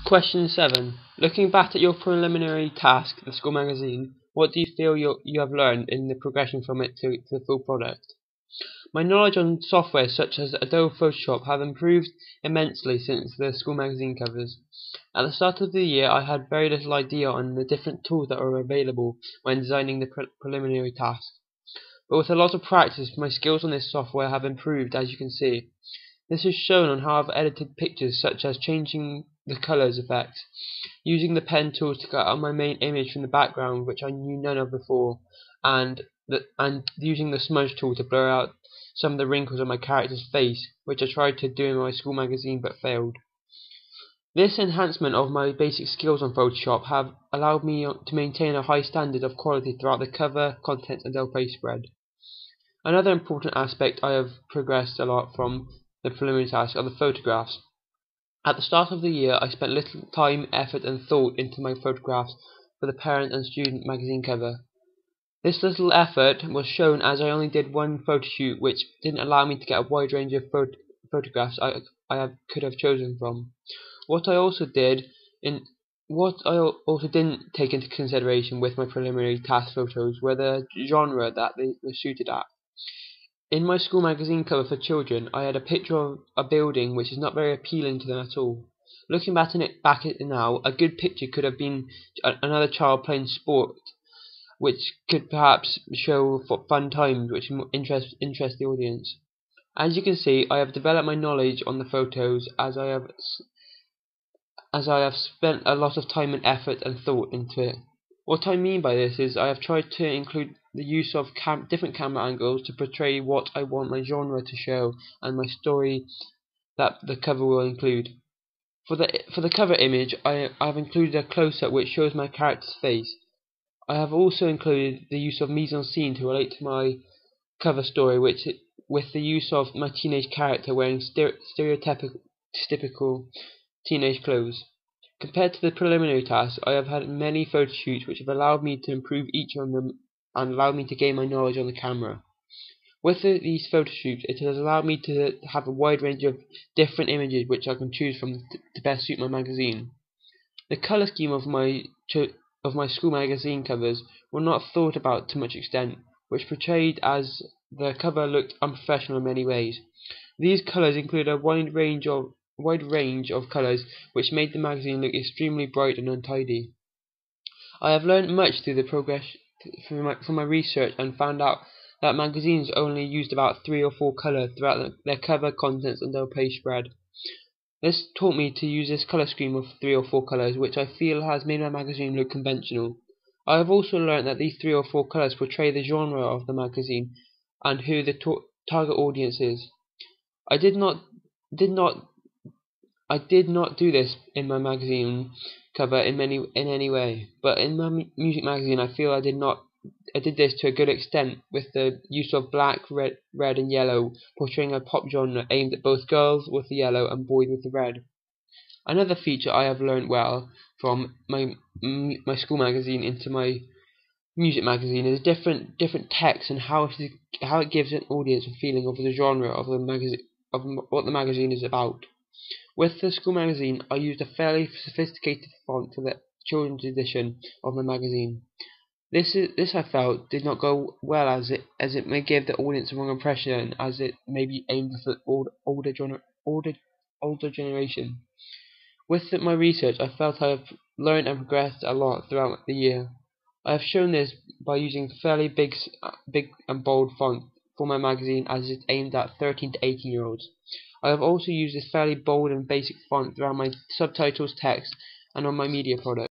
Question 7. Looking back at your preliminary task, the school magazine, what do you feel you have learned in the progression from it to the full product? My knowledge on software such as Adobe Photoshop have improved immensely since the school magazine covers. At the start of the year, I had very little idea on the different tools that were available when designing the preliminary task. But with a lot of practice, my skills on this software have improved, as you can see. This is shown on how I've edited pictures, such as changing the colors effect, using the pen tool to cut out my main image from the background, which I knew none of before, and using the smudge tool to blur out some of the wrinkles on my character's face, which I tried to do in my school magazine but failed. This enhancement of my basic skills on Photoshop have allowed me to maintain a high standard of quality throughout the cover, contents, and page spread. Another important aspect I have progressed a lot from the preliminary task are the photographs. At the start of the year, I spent little time, effort, and thought into my photographs for the parent and student magazine cover. This little effort was shown as I only did one photo shoot, which didn't allow me to get a wide range of photographs could have chosen from. What I also didn't take into consideration with my preliminary task photos were the genre that they were shooted at. In my school magazine cover for children, I had a picture of a building which is not very appealing to them at all. Looking back at it now, a good picture could have been another child playing sport, which could perhaps show fun times which interest the audience. As you can see, I have developed my knowledge on the photos as I have spent a lot of time and effort and thought into it. What I mean by this is I have tried to include the use of different camera angles to portray what I want my genre to show and my story that the cover will include. For the cover image, I have included a close-up which shows my character's face. I have also included the use of mise-en-scene to relate to my cover story, with the use of my teenage character wearing stereotypical teenage clothes. Compared to the preliminary task, I have had many photo shoots which have allowed me to improve each of them and allowed me to gain my knowledge on the camera. With these photo shoots, it has allowed me to have a wide range of different images which I can choose from to best suit my magazine. The colour scheme of my school magazine covers were not thought about to much extent, which portrayed as the cover looked unprofessional in many ways. These colours include a wide range of colours which made the magazine look extremely bright and untidy. I have learned much through the progress from my research and found out that magazines only used about 3 or 4 colours throughout their cover, contents, and their page spread. This taught me to use this colour scheme of 3 or 4 colours, which I feel has made my magazine look conventional. I have also learned that these 3 or 4 colours portray the genre of the magazine and who the target audience is. I did not do this in my magazine cover in any way, but in my music magazine I feel I did this to a good extent with the use of black, red and yellow, portraying a pop genre aimed at both girls with the yellow and boys with the red. Another feature I have learned well from my school magazine into my music magazine is different text and how it gives an audience a feeling of the genre of the magazine, of what the magazine is about. With the school magazine, I used a fairly sophisticated font for the children's edition of the magazine. This I felt did not go well as it may give the audience a wrong impression, as it may be aimed at the older generation. With my research, I felt I have learned and progressed a lot throughout the year. I have shown this by using fairly big and bold font for my magazine, as it's aimed at 13 to 18-year-olds. I have also used this fairly bold and basic font throughout my subtitles, text, and on my media products.